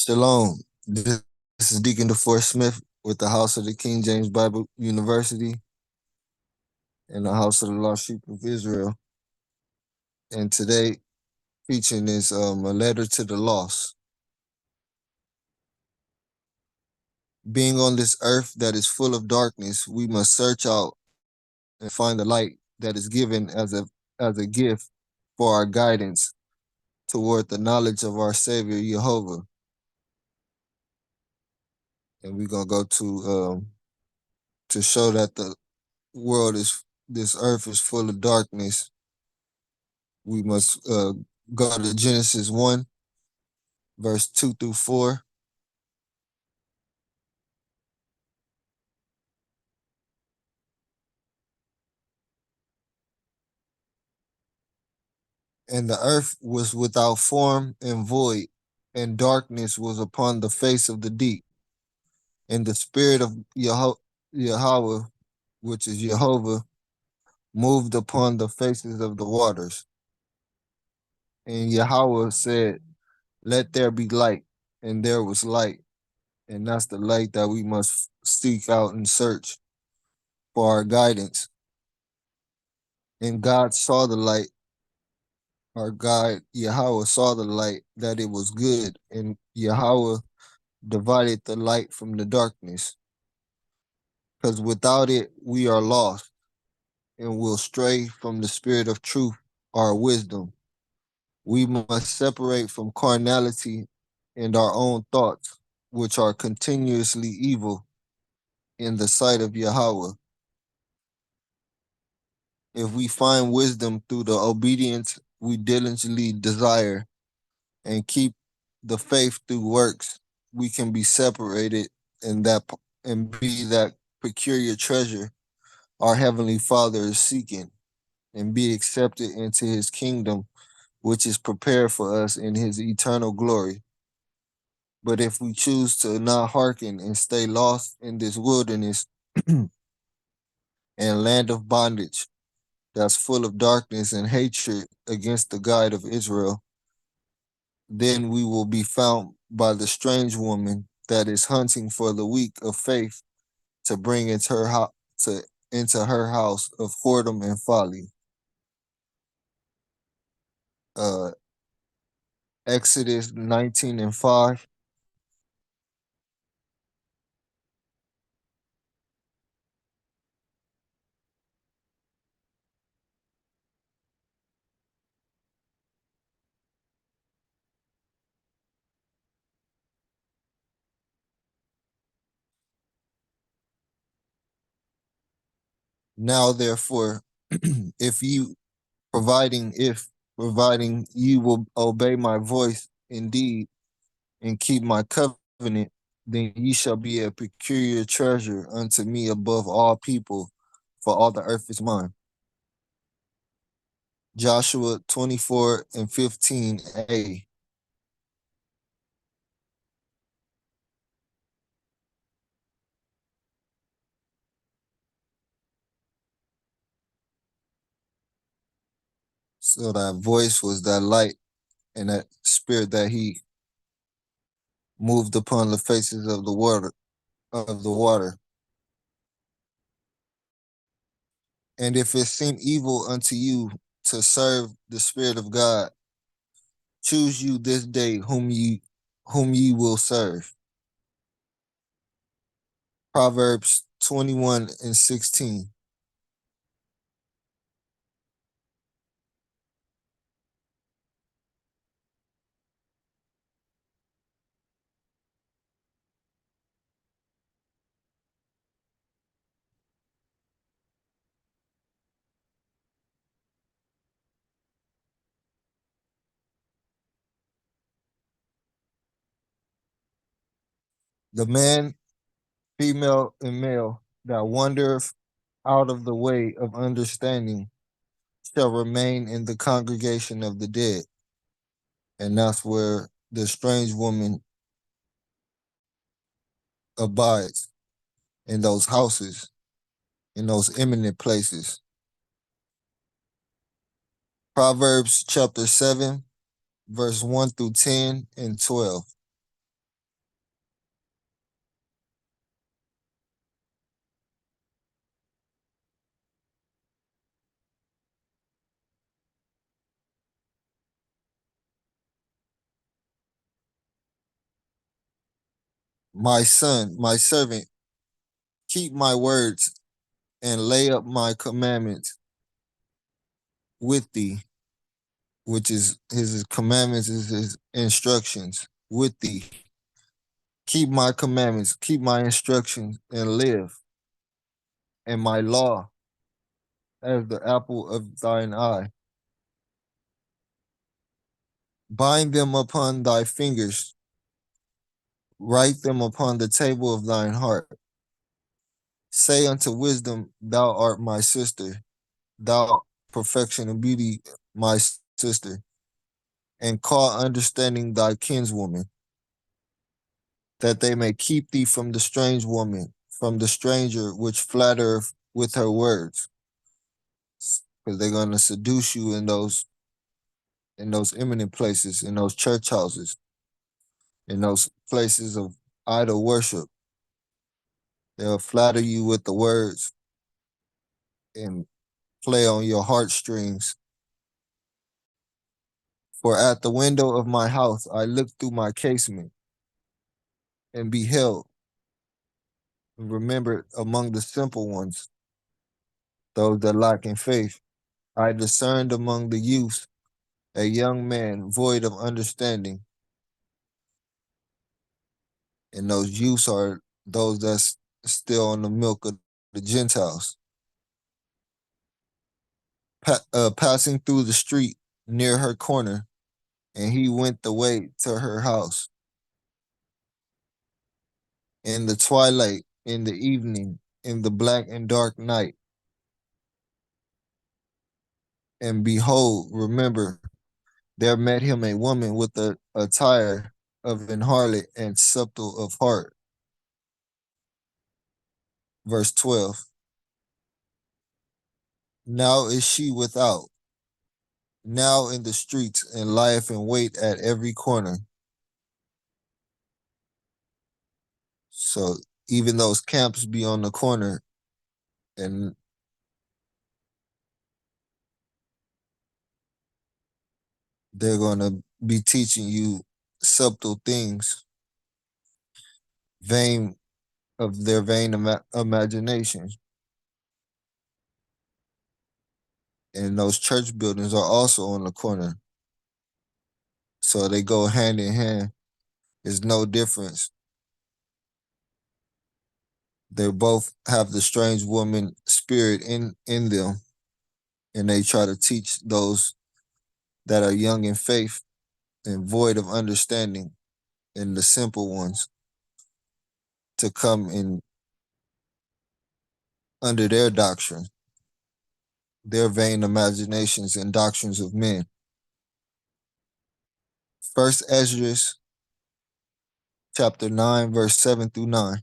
Shalom. This is Deacon DeForest Smith with the House of the King James Bible University and the House of the Lost Sheep of Israel. And today, preaching is a letter to the lost. Being on this earth that is full of darkness, we must search out and find the light that is given as a gift for our guidance toward the knowledge of our Savior Jehovah. And we're gonna go to show that this earth is full of darkness. We must go to Genesis 1, verse 2 through 4. And the earth was without form and void, and darkness was upon the face of the deep. And the spirit of Yahweh, which is Jehovah, moved upon the faces of the waters. And Yahweh said, "Let there be light," and there was light. And that's the light that we must seek out and search for our guidance. And God saw the light. Our God, Yahweh, saw the light that it was good, and Yahweh divided the light from the darkness. Because without it, we are lost and will stray from the spirit of truth, our wisdom. We must separate from carnality and our own thoughts, which are continuously evil in the sight of Yahweh. If we find wisdom through the obedience we diligently desire and keep the faith through works, we can be separated and be that peculiar treasure our Heavenly Father is seeking and be accepted into his kingdom, which is prepared for us in his eternal glory. But if we choose to not hearken and stay lost in this wilderness and land of bondage that's full of darkness and hatred against the God of Israel, then we will be found by the strange woman that is hunting for the weak of faith to bring into her house of whoredom and folly. Uh, Exodus 19 and 5. Now therefore, if providing you will obey my voice indeed and keep my covenant, then ye shall be a peculiar treasure unto me above all people, for all the earth is mine. Joshua 24 and 15a. So that voice was that light and that spirit that he moved upon the faces of the water. And if it seem evil unto you to serve the Spirit of God, choose you this day whom ye will serve. Proverbs 21 and 16. The man, female, and male that wandereth out of the way of understanding shall remain in the congregation of the dead. And that's where the strange woman abides, in those houses, in those eminent places. Proverbs chapter 7, verse 1 through 10 and 12. My son, my servant, keep my words and lay up my commandments with thee, which is his commandments, is his instructions with thee. Keep my commandments, keep my instructions, and live, and my law as the apple of thine eye. Bind them upon thy fingers, write them upon the table of thine heart. Say unto wisdom, thou art my sister, thou perfection and beauty, my sister, and call understanding thy kinswoman, that they may keep thee from the strange woman, from the stranger which flattereth with her words, because they're going to seduce you in those eminent places, in those church houses, in those places of idol worship. They'll flatter you with the words and play on your heartstrings. For at the window of my house I looked through my casement and beheld, and remembered among the simple ones, those that lack in faith. I discerned among the youth a young man void of understanding. And those youths are those that's still on the milk of the Gentiles. Passing through the street near her corner, and he went the way to her house. In the twilight, in the evening, in the black and dark night. And behold, remember, there met him a woman with the attire of an harlot and subtle of heart. Verse 12. Now is she without, now in the streets, and lieth in wait at every corner. So even those camps be on the corner, and they're going to be teaching you subtle things, vain of their vain imagination. And those church buildings are also on the corner. So they go hand in hand. There's no difference. They both have the strange woman spirit in them. And they try to teach those that are young in faith and void of understanding, and the simple ones, to come in under their doctrine, their vain imaginations and doctrines of men. First Esdras chapter 9, verse 7 through 9.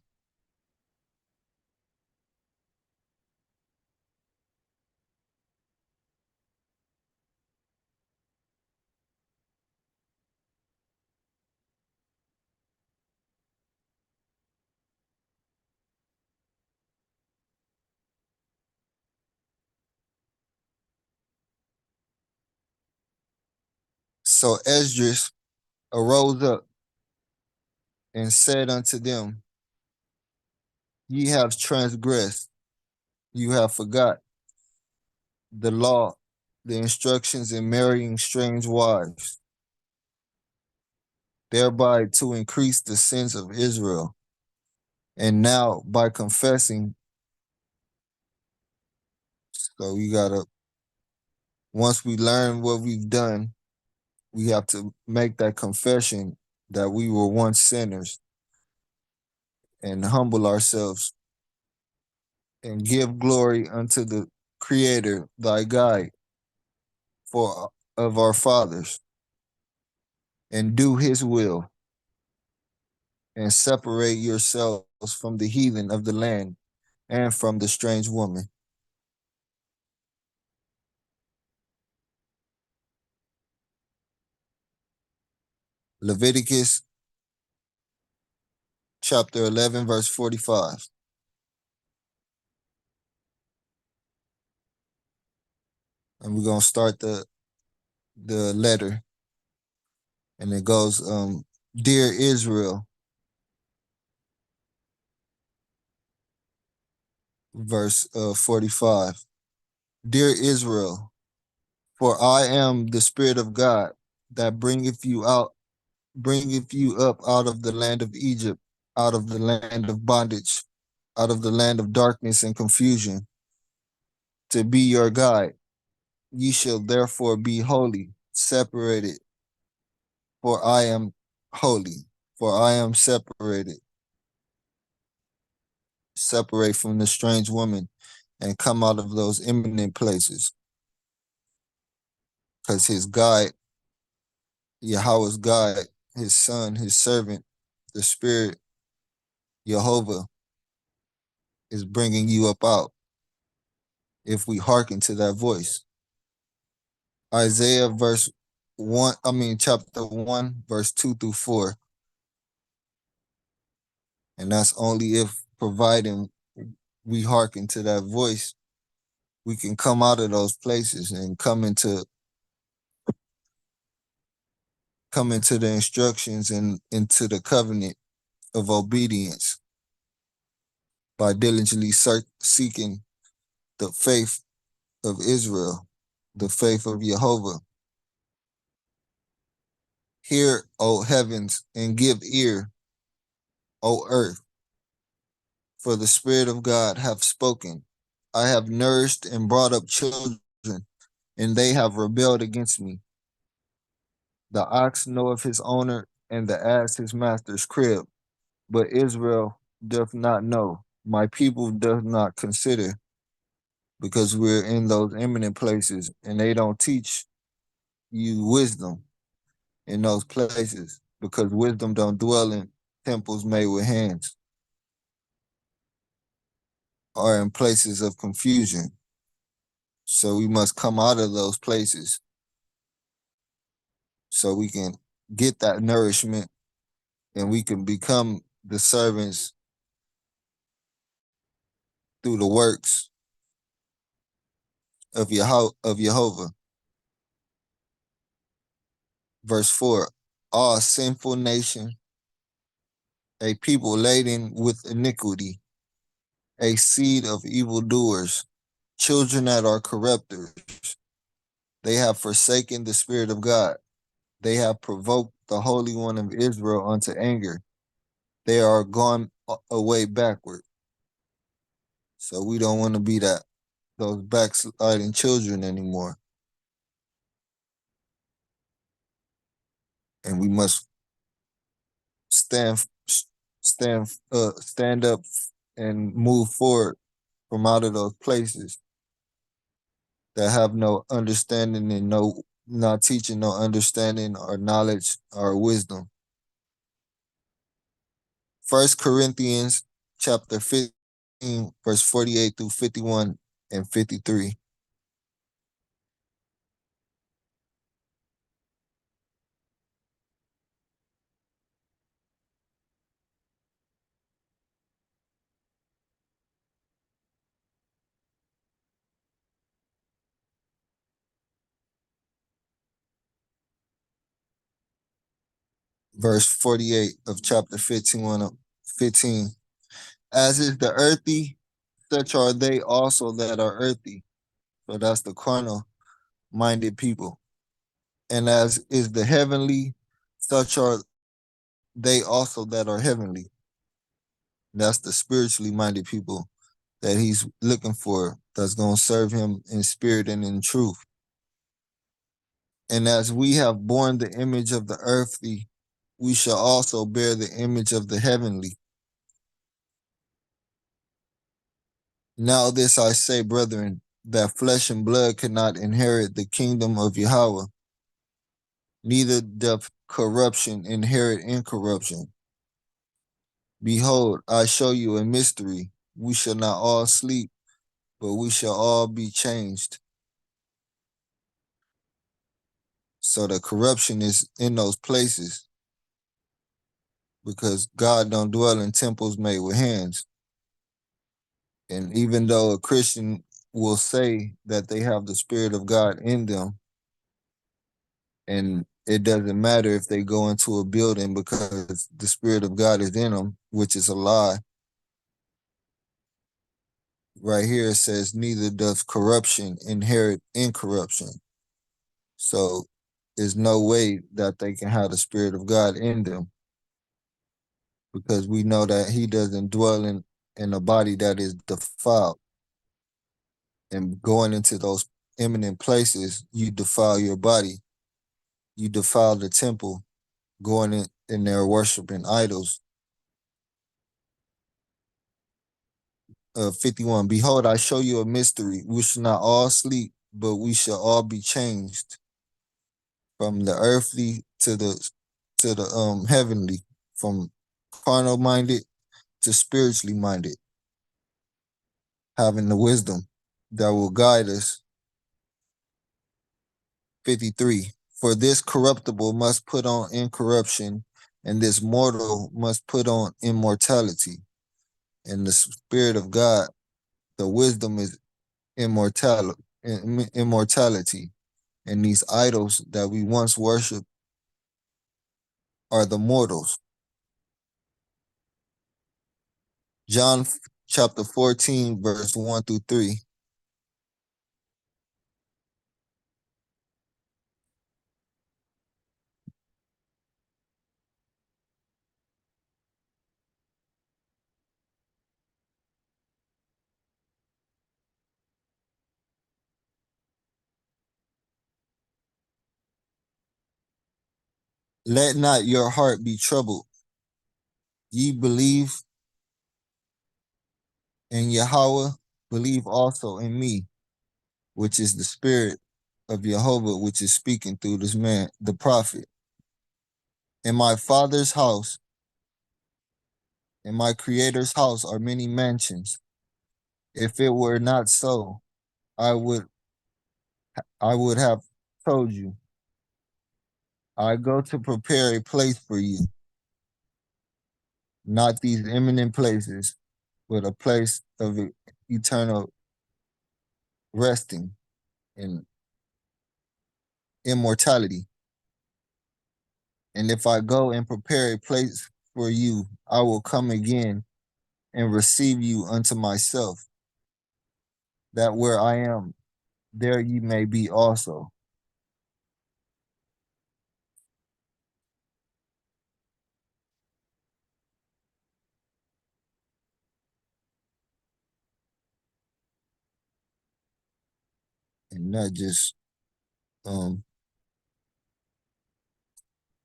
So Esdras arose up and said unto them, ye have transgressed, you have forgot the law, the instructions in marrying strange wives, thereby to increase the sins of Israel. And now by confessing, so we gotta, once we learn what we've done, we have to make that confession that we were once sinners and humble ourselves and give glory unto the Creator, thy God, for of our fathers, and do his will, and separate yourselves from the heathen of the land and from the strange woman. Leviticus chapter 11, verse 45. And we're going to start the letter. And it goes, Dear Israel, verse 45. Dear Israel, for I am the Spirit of God that bringeth you up out of the land of Egypt, out of the land of bondage, out of the land of darkness and confusion, to be your guide. Ye shall therefore be holy, separated, for I am holy, for I am separated, separate from the strange woman, and come out of those eminent places. Because his guide, Yahweh's guide, his son, his servant, the Spirit, Jehovah, is bringing you up out if we hearken to that voice. Isaiah chapter 1, verse 2 through 4. And that's only if providing we hearken to that voice, we can come out of those places and come into the instructions and into the covenant of obedience by diligently seeking the faith of Israel, the faith of Jehovah. Hear, O heavens, and give ear, O earth, for the Spirit of God hath spoken. I have nourished and brought up children, and they have rebelled against me. The ox knoweth his owner, and the ass his master's crib. But Israel doth not know. My people doth not consider, because we're in those eminent places, and they don't teach you wisdom in those places, because wisdom don't dwell in temples made with hands or in places of confusion. So we must come out of those places so we can get that nourishment and we can become the servants through the works of Jehovah. Verse 4, all sinful nation, a people laden with iniquity, a seed of evildoers, children that are corrupters. They have forsaken the Spirit of God. They have provoked the Holy One of Israel unto anger. They are gone away backward. So we don't want to be those backsliding children anymore. And we must stand up and move forward from out of those places that have no understanding and not teaching no understanding or knowledge or wisdom. 1 Corinthians chapter 15, verse 48 through 51 and 53. Verse 48 of chapter 15. As is the earthy, such are they also that are earthy. So that's the carnal minded people. And as is the heavenly, such are they also that are heavenly. That's the spiritually minded people that he's looking for, that's going to serve him in spirit and in truth. And as we have borne the image of the earthly, we shall also bear the image of the heavenly. Now this I say, brethren, that flesh and blood cannot inherit the kingdom of Yahweh, neither doth corruption inherit incorruption. Behold, I show you a mystery. We shall not all sleep, but we shall all be changed. So the corruption is in those places because God don't dwell in temples made with hands. And even though a Christian will say that they have the Spirit of God in them, and it doesn't matter if they go into a building because the Spirit of God is in them, which is a lie. right here it says, neither doth corruption inherit incorruption. So there's no way that they can have the Spirit of God in them, because we know that he doesn't dwell in a body that is defiled. And going into those eminent places, you defile your body. You defile the temple, going in there worshiping idols. 51, behold, I show you a mystery. We shall not all sleep, but we shall all be changed from the earthly to the heavenly, from carnal minded to spiritually minded, having the wisdom that will guide us. 53, for this corruptible must put on incorruption, and this mortal must put on immortality. And the Spirit of God, the wisdom is immortality. And these idols that we once worshiped are the mortals. John chapter 14, verse 1 through 3. Let not your heart be troubled. Ye believe in Yahweh, believe also in me, which is the Spirit of Jehovah, which is speaking through this man, the prophet. In my Father's house, in my Creator's house are many mansions. If it were not so, I would have told you. I go to prepare a place for you, not these eminent places, but a place of eternal resting and immortality. And if I go and prepare a place for you, I will come again and receive you unto myself, that where I am, there you may be also. And that just um,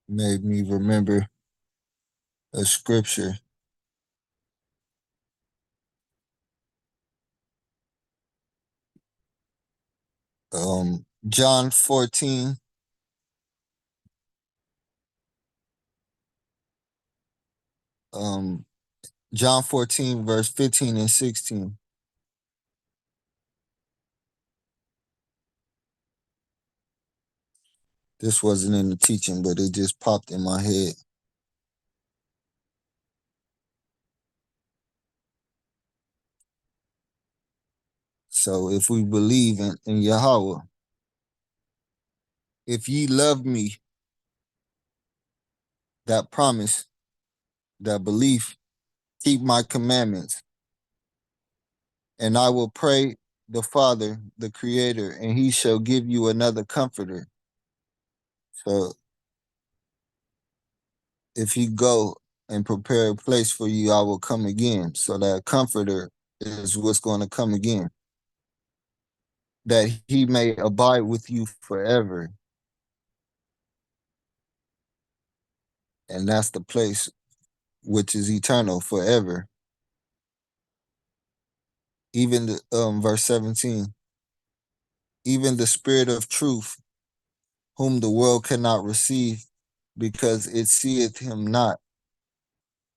made me remember a scripture. John 14, um, John 14, verse 15 and 16. This wasn't in the teaching, but it just popped in my head. So if we believe in Yahweh, if ye love me, that promise, that belief, keep my commandments, and I will pray the Father, the Creator, and he shall give you another comforter. So if you go and prepare a place for you, I will come again. So that comforter is what's going to come again, that he may abide with you forever. And that's the place which is eternal forever. Even the verse 17, even the Spirit of truth, whom the world cannot receive, because it seeth him not,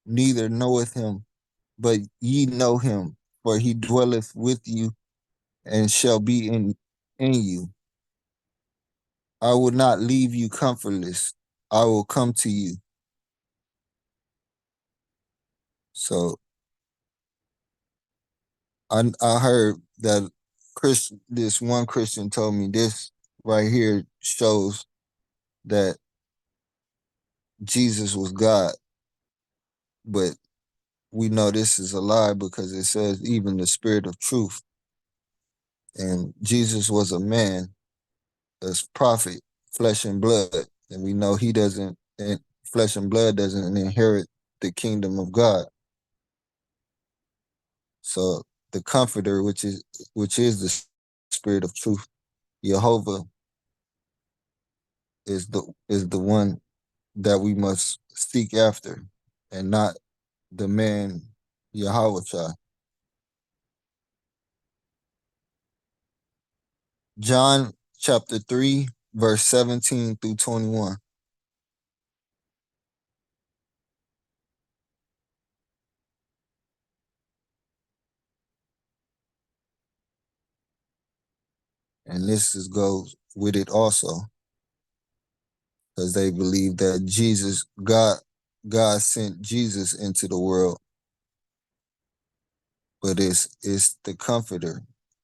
neither knoweth him, but ye know him, for he dwelleth with you and shall be in you. I will not leave you comfortless. I will come to you. So I heard that this one Christian told me this right here shows that Jesus was God, but we know this is a lie because it says even the spirit of truth. And Jesus was a man, a prophet, flesh and blood. And we know he doesn't, and flesh and blood doesn't inherit the kingdom of God. So the comforter, which is the spirit of truth, Jehovah is the one that we must seek after, and not the man Yahweh. John chapter 3, verse 17 through 21. And goes with it also, because they believe that God sent Jesus into the world, but it's the comforter,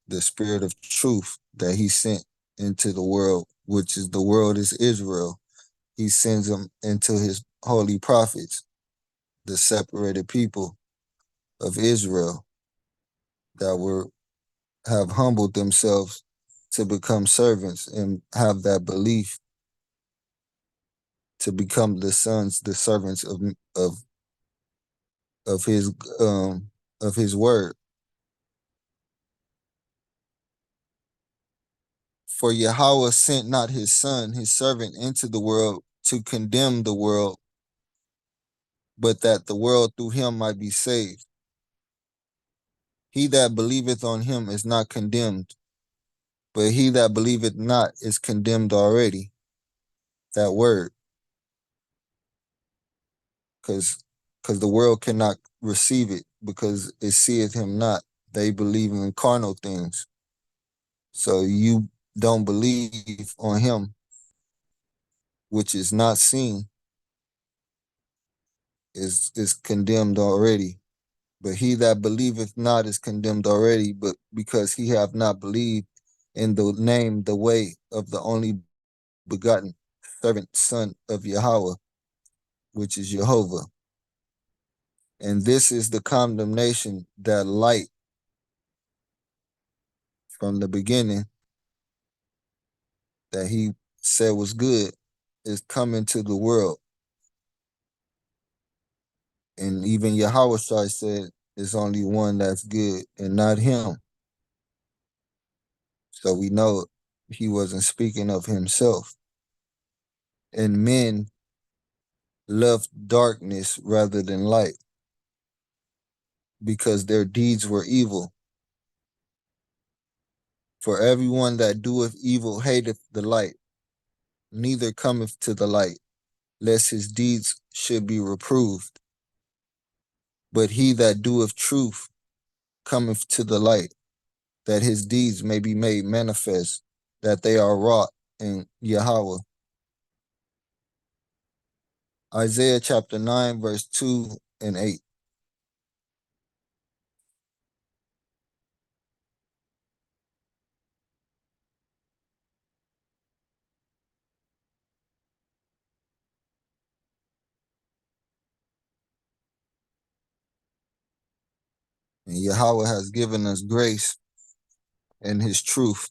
the spirit of truth that he sent into the world, which is the world is Israel. He sends them into his holy prophets, the separated people of Israel that have humbled themselves to become servants and have that belief to become the servants of of his um of his word. For Yahweh sent not his son, his servant, into the world to condemn the world, but that the world through him might be saved. He that believeth on him is not condemned, but he that believeth not is condemned already. That word, because the world cannot receive it because it seeth him not. They believe in carnal things. So you don't believe on him, which is not seen, is condemned already. But he that believeth not is condemned already, but because he have not believed in the name, the way of the only begotten servant son of Yahweh, which is Jehovah. And this is the condemnation, that light from the beginning that he said was good is coming to the world. And even Yahweh said there's only one that's good and not him. So we know he wasn't speaking of himself. And men loved darkness rather than light because their deeds were evil. For everyone that doeth evil hateth the light, neither cometh to the light, lest his deeds should be reproved. But he that doeth truth cometh to the light, that his deeds may be made manifest, that they are wrought in Yahweh. Isaiah chapter 9, verse 2 and 8. And Yahweh has given us grace and his truth.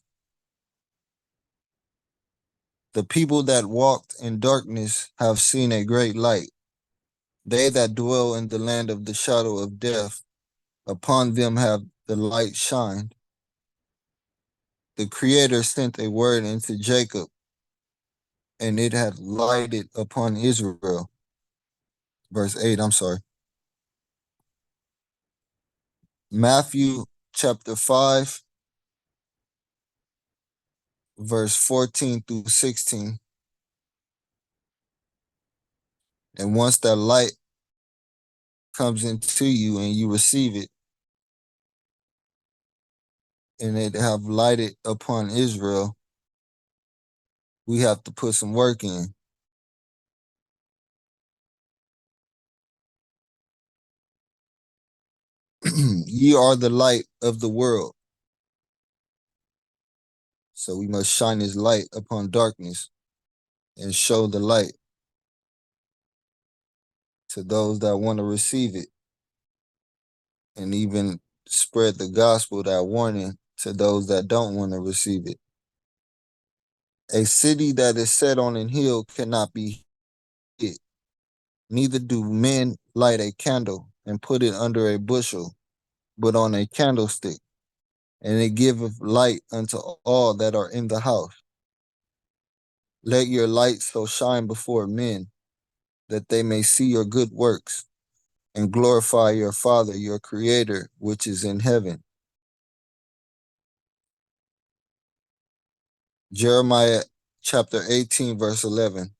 The people that walked in darkness have seen a great light. They that dwell in the land of the shadow of death, upon them have the light shined. The Creator sent a word into Jacob, and it had lighted upon Israel. Verse 8, I'm sorry. Matthew chapter 5, verse 14 through 16. And once that light comes into you and you receive it, and it have lighted upon Israel, we have to put some work in. Ye are the light of the world. So we must shine his light upon darkness and show the light to those that want to receive it. and even spread the gospel, that warning, to those that don't want to receive it. A city that is set on an hill cannot be hid. Neither do men light a candle and put it under a bushel, but on a candlestick, and it giveth light unto all that are in the house. Let your light so shine before men, that they may see your good works and glorify your Father, your Creator, which is in heaven. Jeremiah chapter 18, verse 11.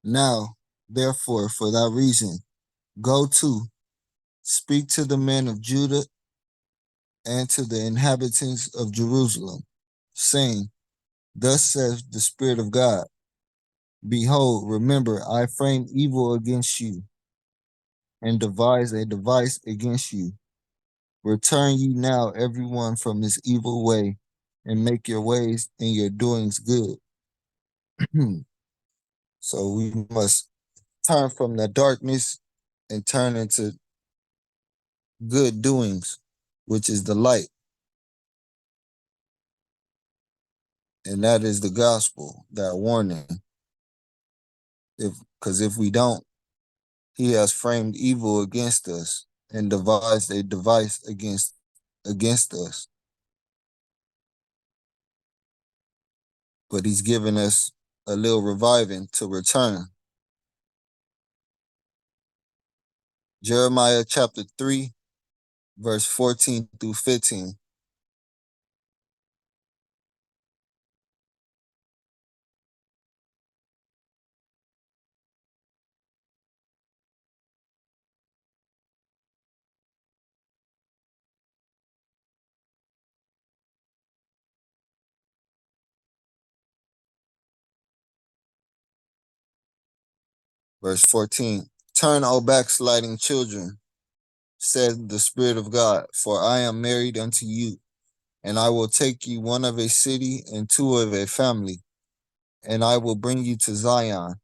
Now, therefore, for that reason, go to, speak to the men of Judah and to the inhabitants of Jerusalem, saying, thus says the Spirit of God, behold, remember, I framed evil against you, and devised a device against you. Return ye now every one from his evil way, and make your ways and your doings good. So we must turn from the darkness and turn into good doings, which is the light. And that is the gospel, that warning. Because if we don't, he has framed evil against us and devised a device against us. But he's given us a little reviving to return. Jeremiah chapter 3, verse 14 through 15. Verse 14. Turn, O backsliding children, said the Spirit of God, for I am married unto you, and I will take you one of a city and two of a family, and I will bring you to Zion,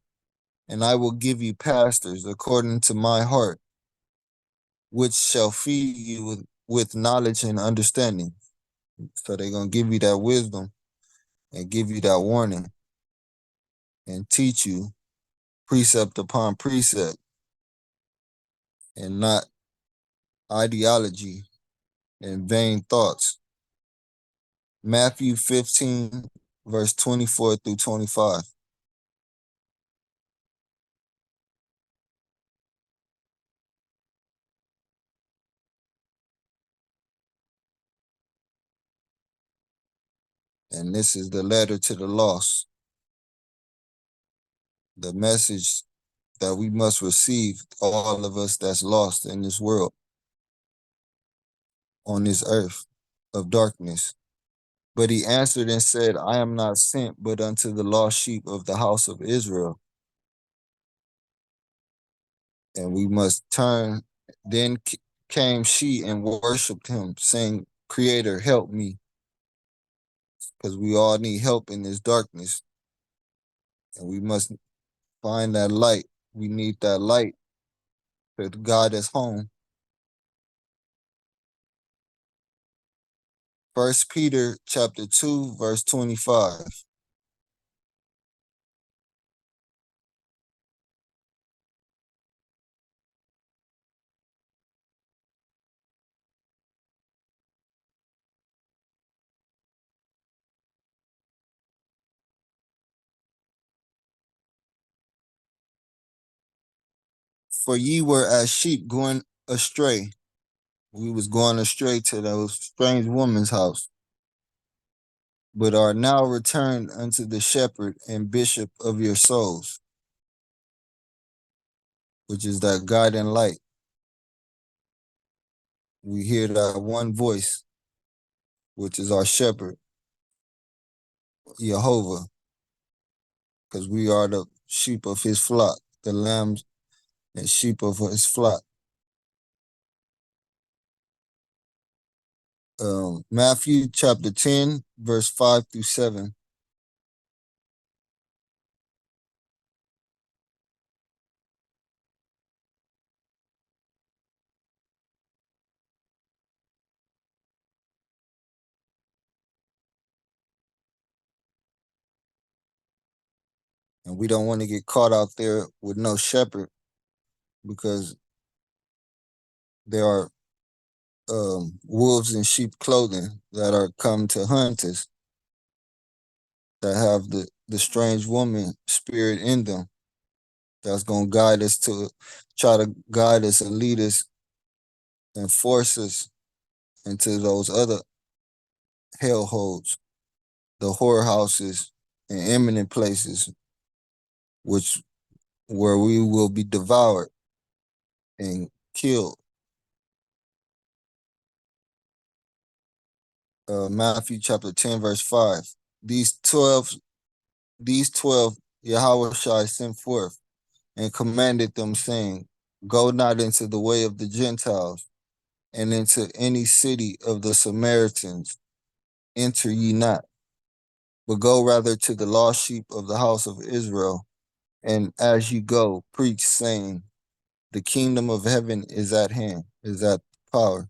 and I will give you pastors according to my heart, which shall feed you with knowledge and understanding. So they're going to give you that wisdom and give you that warning and teach you precept upon precept, and not ideology and vain thoughts. Matthew 15, verse 24 through 25. And this is the letter to the lost, the message that we must receive, all of us that's lost in this world, on this earth of darkness. But he answered and said, I am not sent but unto the lost sheep of the house of Israel. And we must turn. Then came she and worshiped him, saying, Creator, help me. Because we all need help in this darkness. And we must find that light. We need that light to guide us home. 1 Peter chapter 2, verse 25. For ye were as sheep going astray. We was going astray to those strange woman's house, but are now returned unto the shepherd and bishop of your souls, which is that guiding light. We hear that one voice, which is our shepherd, Jehovah, because we are sheep of his flock, the lambs and sheep of his flock. Matthew chapter 10, verse 5 through 7. And we don't want to get caught out there with no shepherd, because there are wolves in sheep clothing that are come to hunt us, that have the strange woman spirit in them, that's going to guide us to try to guide us and lead us and force us into those other hellholes, the whorehouses and eminent places, which where we will be devoured and killed. Matthew chapter 10, verse 5. These 12, these 12 Yahweh shall send forth and commanded them, saying, Go not into the way of the Gentiles, and into any city of the Samaritans enter ye not, but go rather to the lost sheep of the house of Israel. And as you go, preach, saying, The kingdom of heaven is at hand, is at power.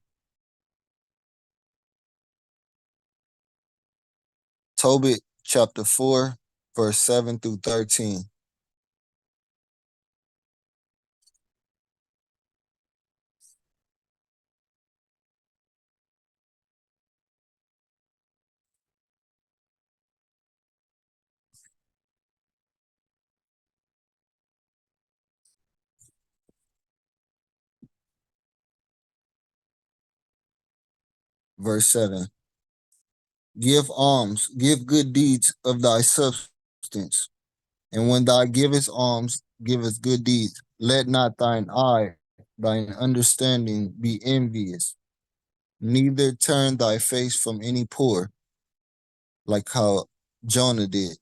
Tobit chapter 4, verse 7 through 13. Verse 7. Give alms, give good deeds of thy substance. And when thou givest alms, givest good deeds. Let not thine eye, thine understanding be envious. Neither turn thy face from any poor, like how Jonah did.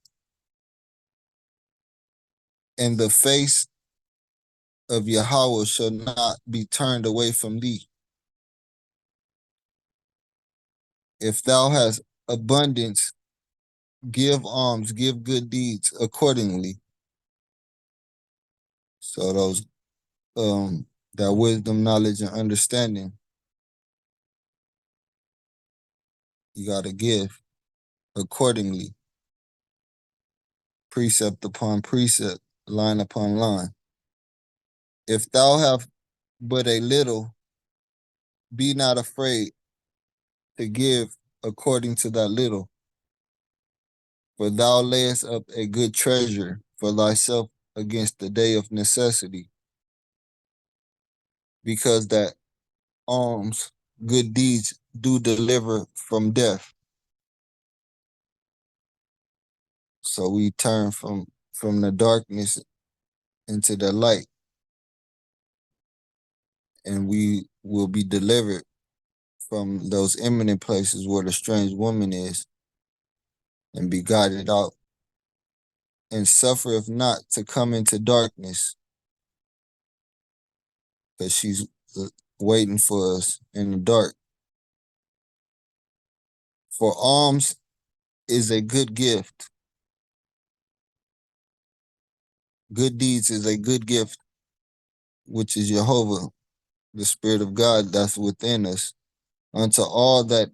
And the face of Yahweh shall not be turned away from thee. If thou hast abundance, give alms, give good deeds accordingly. So those that wisdom, knowledge, and understanding, you gotta give accordingly, precept upon precept, line upon line. If thou have but a little, be not afraid to give according to that little, for thou layest up a good treasure for thyself against the day of necessity, because that alms, good deeds do deliver from death. So we turn from the darkness into the light, and we will be delivered from those imminent places where the strange woman is, and be guided out, and suffereth not to come into darkness, because she's waiting for us in the dark. For alms is a good gift. Good deeds is a good gift, which is Jehovah, the Spirit of God that's within us, unto all that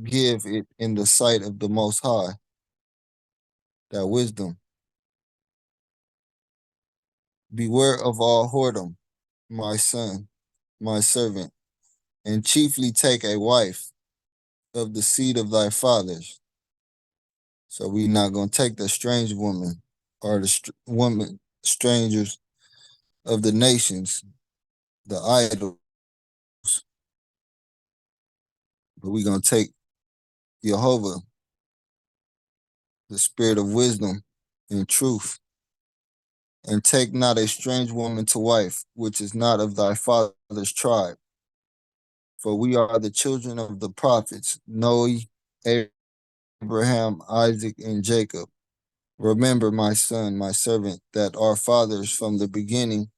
give it in the sight of the Most High, that wisdom. Beware of all whoredom, my son, my servant, and chiefly take a wife of the seed of thy fathers. So we not going to take the strange woman, or the woman, strangers of the nations, the idols, but we going to take Jehovah, the spirit of wisdom and truth. And take not a strange woman to wife, which is not of thy father's tribe. For we are the children of the prophets, Noah, Abraham, Isaac, and Jacob. Remember, my son, my servant, that our fathers from the beginning,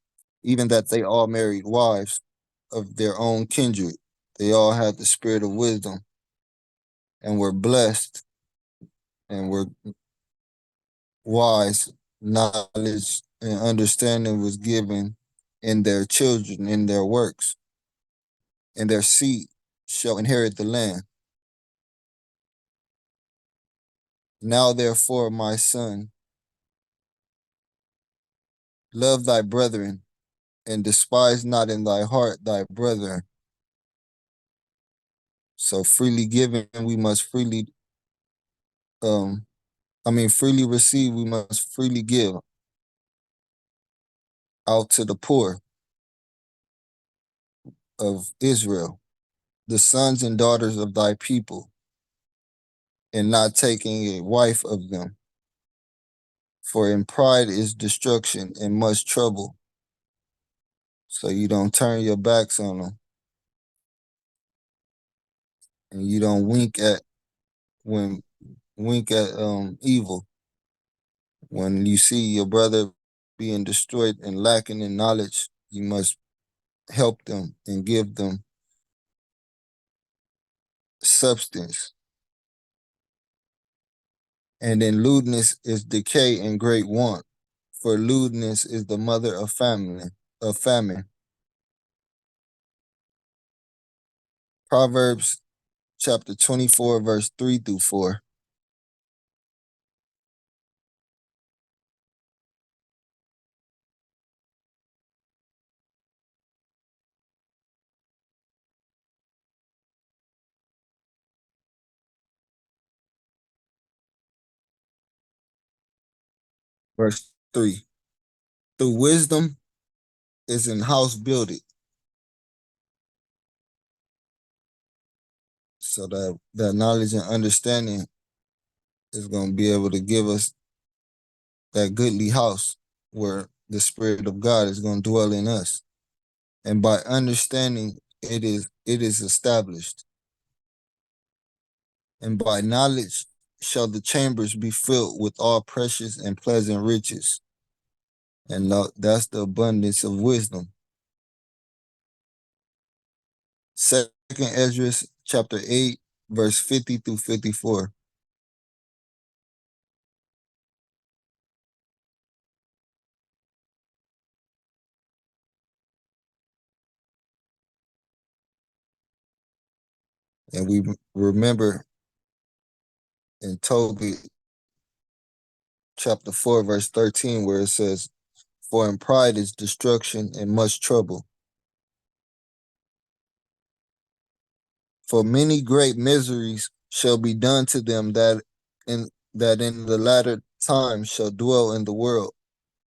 even that they all married wives of their own kindred. They all had the spirit of wisdom and were blessed and were wise. Knowledge and understanding was given in their children, in their works, and their seed shall inherit the land. Now, therefore, my son, love thy brethren and despise not in thy heart thy brethren. So freely given, we must freely, freely receive, we must freely give out to the poor of Israel, the sons and daughters of thy people, and not taking a wife of them. For in pride is destruction and much trouble. So you don't turn your backs on them, and you don't wink at evil. When you see your brother being destroyed and lacking in knowledge, you must help them and give them substance. And in lewdness is decay and great want, for lewdness is the mother of famine. Proverbs chapter 24, verse 3 through 4. Verse 3. Through wisdom is in house builded, so that knowledge and understanding is going to be able to give us that goodly house where the Spirit of God is going to dwell in us. And by understanding, it is established. And by knowledge shall the chambers be filled with all precious and pleasant riches. And that's the abundance of wisdom. Second Ezra chapter 8, verse 50 through 54. And we remember in Tobit chapter 4, verse 13, where it says, for in pride is destruction and much trouble. For many great miseries shall be done to them in the latter time shall dwell in the world,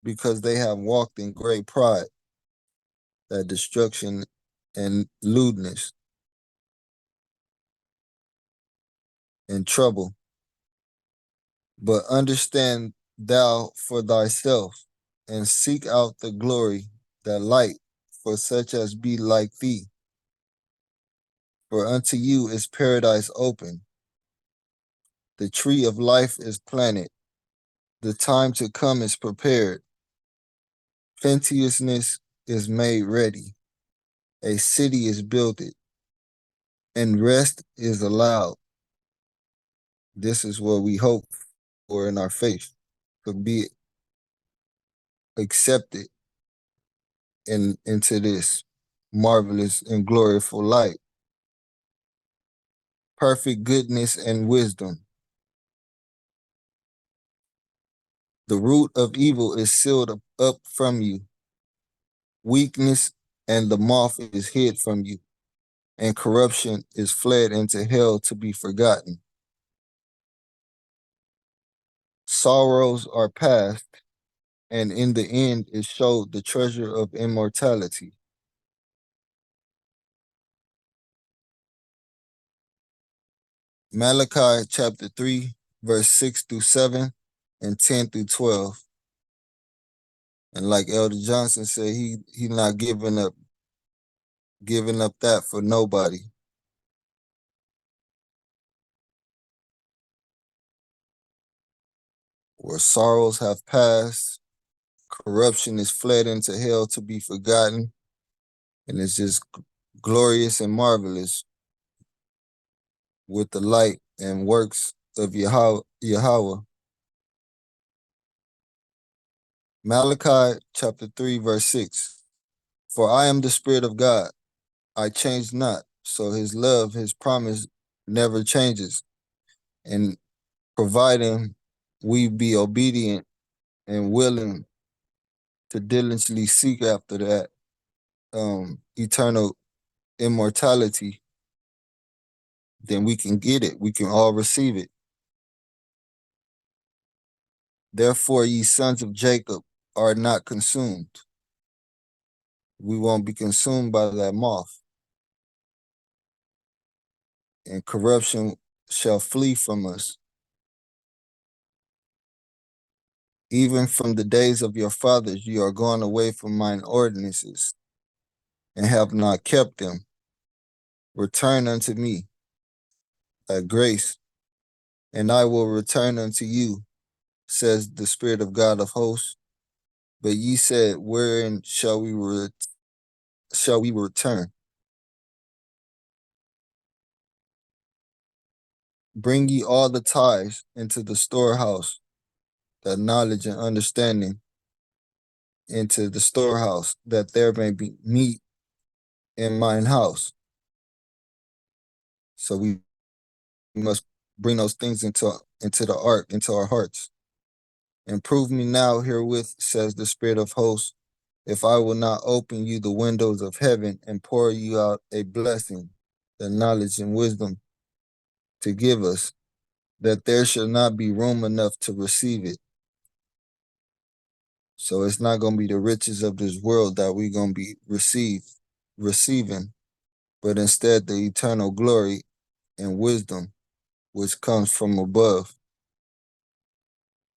because they have walked in great pride, that destruction and lewdness and trouble. But understand thou for thyself, and seek out the glory, that light, for such as be like thee. For unto you is paradise open. The tree of life is planted. The time to come is prepared. Plenteousness is made ready. A city is builded, and rest is allowed. This is what we hope for in our faith, to be accepted into this marvelous and gloriful light. Perfect goodness and wisdom. The root of evil is sealed up from you. Weakness and the moth is hid from you, and corruption is fled into hell to be forgotten. Sorrows are past, and in the end is showed the treasure of immortality. Malachi chapter 3, verse 6 through 7 and 10 through 12. And like Elder Johnson said, he not giving up that for nobody. where sorrows have passed, corruption is fled into hell to be forgotten, and it's just glorious and marvelous with the light and works of Yahweh. Malachi chapter 3, verse 6. For I am the Spirit of God. I change not. So his love, his promise never changes. And providing we be obedient and willing to diligently seek after that eternal immortality, then we can get it. We can all receive it. Therefore, ye sons of Jacob are not consumed. We won't be consumed by that moth, and corruption shall flee from us. Even from the days of your fathers, you are gone away from mine ordinances and have not kept them. Return unto me at grace, and I will return unto you, says the Spirit of God of hosts. But ye said, wherein shall we return? Bring ye all the tithes into the storehouse, that knowledge and understanding into the storehouse, that there may be meat in mine house. So we must bring those things into the ark, into our hearts. And prove me now herewith, says the Spirit of hosts, if I will not open you the windows of heaven and pour you out a blessing, the knowledge and wisdom to give us, that there shall not be room enough to receive it. So it's not going to be the riches of this world that we're going to be receiving, but instead the eternal glory and wisdom which comes from above.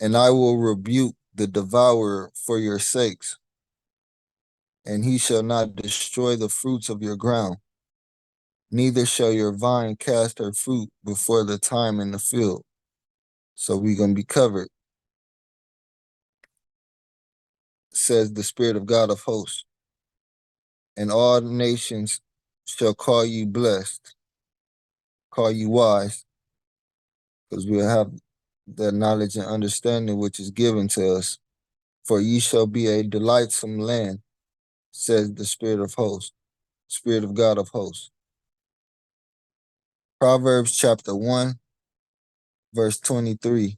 And I will rebuke the devourer for your sakes, and he shall not destroy the fruits of your ground, neither shall your vine cast her fruit before the time in the field. So we're going to be covered, says the Spirit of God of hosts. And all nations shall call you blessed, call you wise, because we'll have the knowledge and understanding which is given to us. For ye shall be a delightsome land, says the Spirit of hosts, Spirit of God of hosts. Proverbs chapter 1, verse 23.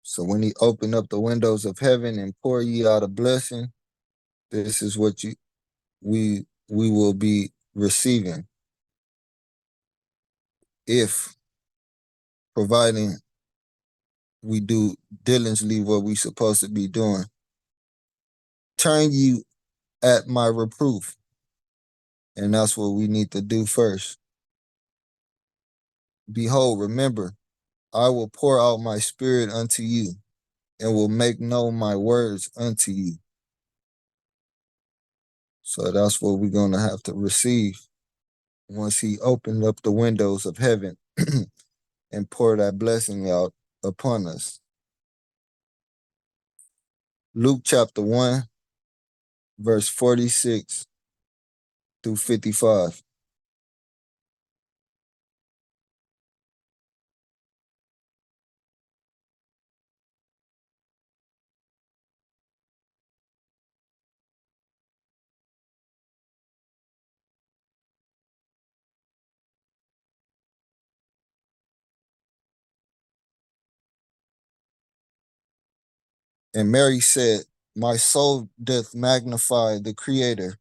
So when he opened up the windows of heaven and pour ye out a blessing, this is what we will be receiving, if providing we do diligently what we supposed to be doing. Turn you at my reproof. And that's what we need to do first. Behold, remember, I will pour out my spirit unto you, and will make known my words unto you. So that's what we're going to have to receive once he opened up the windows of heaven and pour that blessing out upon us. Luke chapter 1, verse 46 through 55. And Mary said, my soul doth magnify the Creator,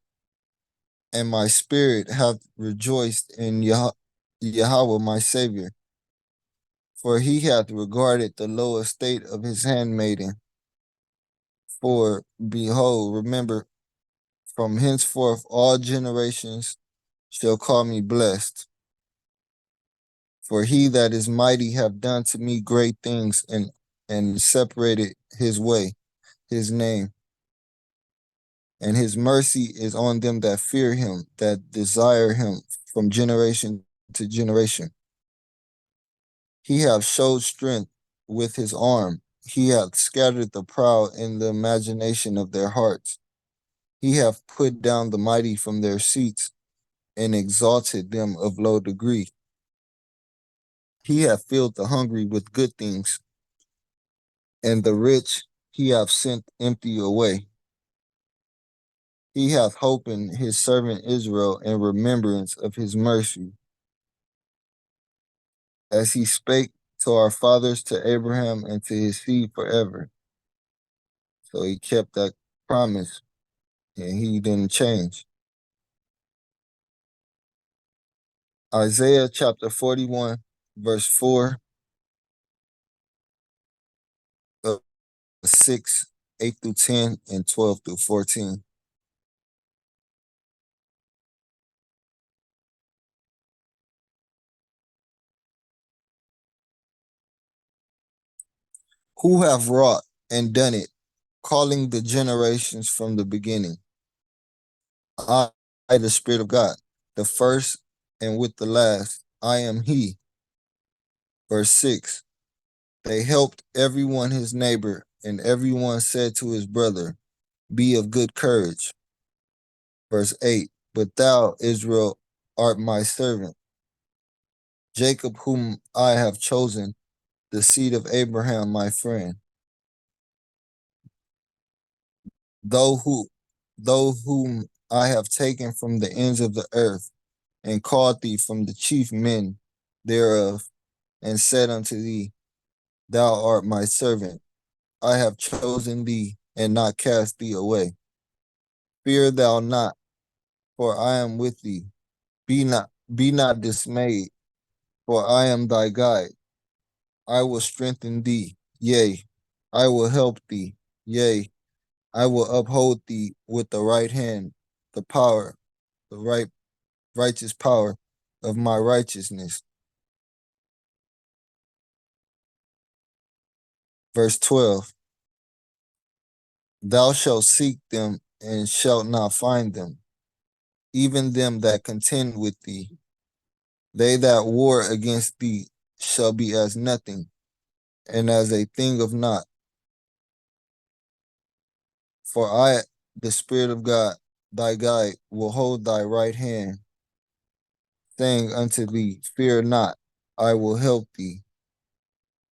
and my spirit hath rejoiced in Yahweh my Savior. For he hath regarded the low estate of his handmaiden. For behold, remember, from henceforth all generations shall call me blessed. For he that is mighty have done to me great things, and separated his way, his name, and his mercy is on them that fear him, that desire him from generation to generation. He hath showed strength with his arm. He hath scattered the proud in the imagination of their hearts. He hath put down the mighty from their seats, and exalted them of low degree. He hath filled the hungry with good things, and the rich he hath sent empty away. He hath holpen his servant Israel in remembrance of his mercy, as he spake to our fathers, to Abraham, and to his seed forever. So he kept that promise, and he didn't change. Isaiah chapter 41, verse 4, 6, 8 through 10, and 12 through 14. Who have wrought and done it, calling the generations from the beginning? I, the Spirit of God, the first and with the last, I am He. Verse 6, they helped everyone his neighbor, and everyone said to his brother, be of good courage. Verse 8, but thou, Israel, art my servant, Jacob, whom I have chosen, the seed of Abraham, my friend. Though whom I have taken from the ends of the earth, and called thee from the chief men thereof, and said unto thee, thou art my servant. I have chosen thee, and not cast thee away. Fear thou not, for I am with thee. Be not dismayed, for I am thy guide. I will strengthen thee, yea, I will help thee, yea, I will uphold thee with the right hand, the power, the righteous power of my righteousness. Verse 12, thou shalt seek them and shalt not find them, even them that contend with thee. They that war against thee shall be as nothing, and as a thing of naught. For I, the Spirit of God, thy guide, will hold thy right hand, saying unto thee, fear not, I will help thee.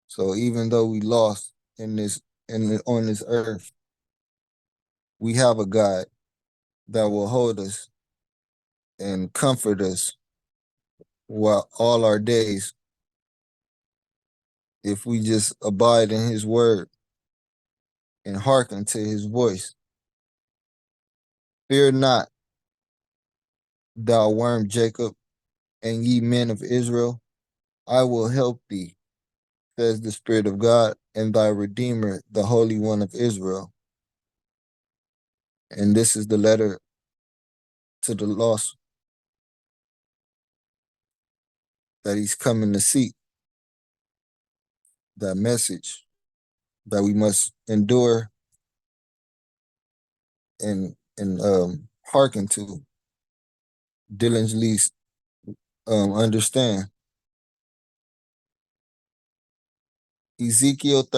So even though we lost on this earth, we have a God that will hold us and comfort us while all our days, if we just abide in his word and hearken to his voice. Fear not, thou worm Jacob, and ye men of Israel, I will help thee, says the Spirit of God, and thy Redeemer, the Holy One of Israel. And this is the letter to the lost that he's coming to seek, that message that we must endure and hearken to, diligently understand. Ezekiel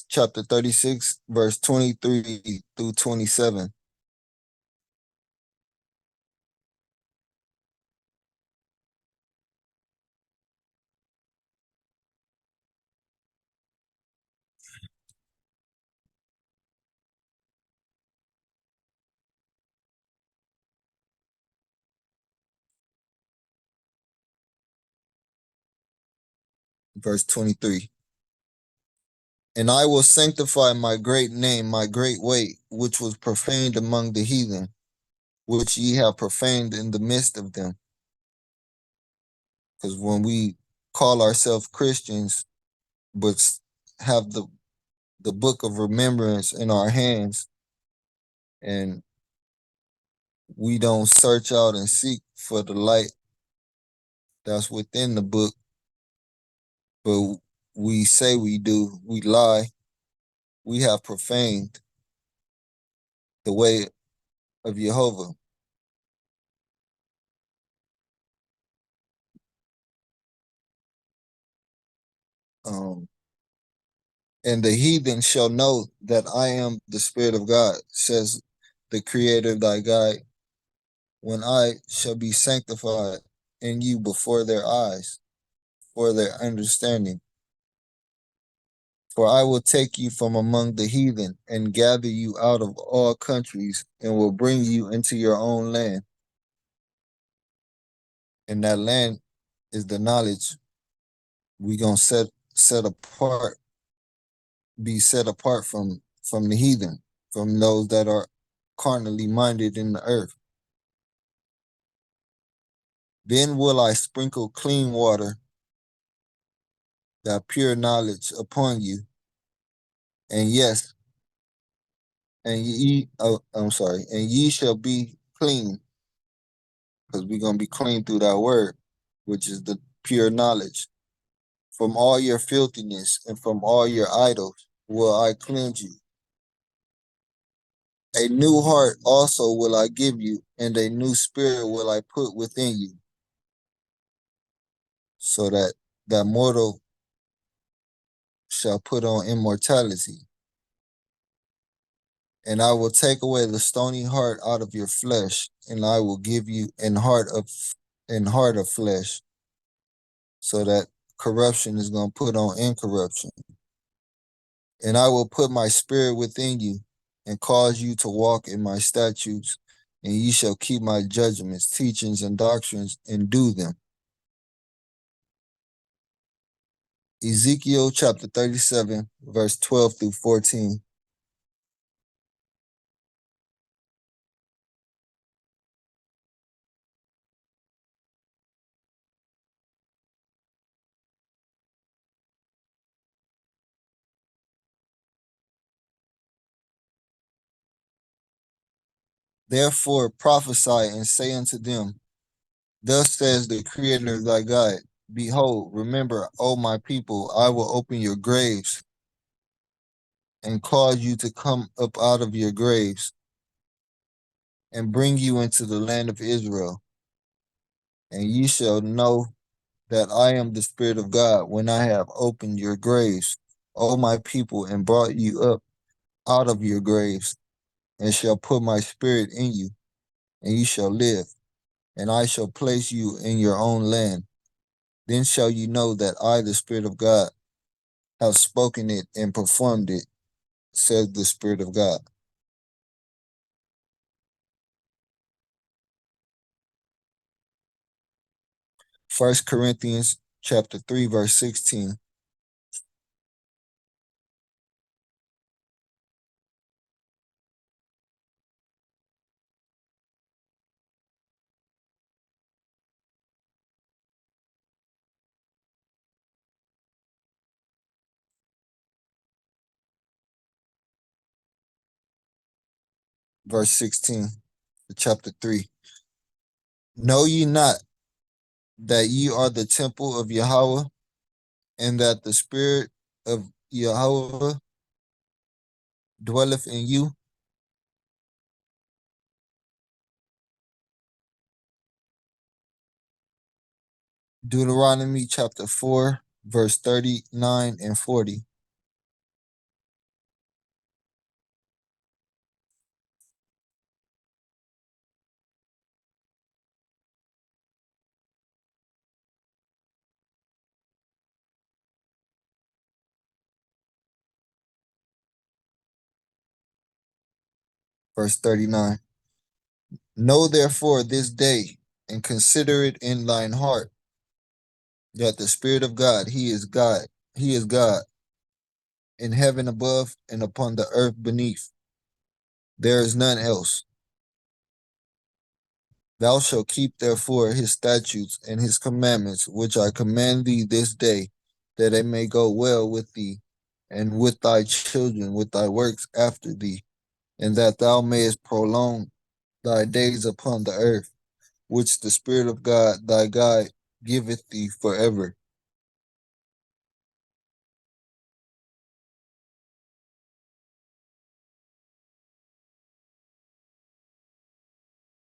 chapter 36, verse 23 through 27. Verse 23. And I will sanctify my great name, my great weight, which was profaned among the heathen, which ye have profaned in the midst of them. Because when we call ourselves Christians, but have the book of remembrance in our hands, and we don't search out and seek for the light that's within the book, but we say we do, we lie, we have profaned the way of Jehovah. Um, and the heathen shall know that I am the Spirit of God, says the Creator thy God, when I shall be sanctified in you before their eyes, for their understanding. For I will take you from among the heathen and gather you out of all countries and will bring you into your own land. And that land is the knowledge we gonna set apart, be set apart from the heathen, from those that are carnally minded in the earth. Then will I sprinkle clean water, that pure knowledge upon you, and yes, and ye shall be clean, because we're gonna be clean through that word, which is the pure knowledge. From all your filthiness and from all your idols will I cleanse you. A new heart also will I give you, and a new spirit will I put within you, so that mortal shall put on immortality. And I will take away the stony heart out of your flesh, and I will give you an heart of flesh, so that corruption is going to put on incorruption. And I will put my spirit within you, and cause you to walk in my statutes, and ye shall keep my judgments, teachings, and doctrines, and do them. Ezekiel chapter 37, verse 12 through 14. Therefore prophesy and say unto them, thus says the Creator thy God, behold, remember, O my people, I will open your graves and cause you to come up out of your graves and bring you into the land of Israel. And ye shall know that I am the Spirit of God when I have opened your graves, O my people, and brought you up out of your graves, and shall put my spirit in you, and you shall live, and I shall place you in your own land. Then shall you know that I, the Spirit of God, have spoken it and performed it, says the Spirit of God. First Corinthians chapter 3, verse 16. Verse 16, chapter 3. Know ye not that ye are the temple of Yahweh, and that the Spirit of Yahweh dwelleth in you? Deuteronomy chapter 4, verse 39 and 40. Verse 39. Know therefore this day, and consider it in thine heart, that the Spirit of God, He is God, in heaven above and upon the earth beneath. There is none else. Thou shalt keep therefore his statutes and his commandments, which I command thee this day, that it may go well with thee, and with thy children, with thy works after thee, and that thou mayest prolong thy days upon the earth, which the Spirit of God thy God giveth thee forever.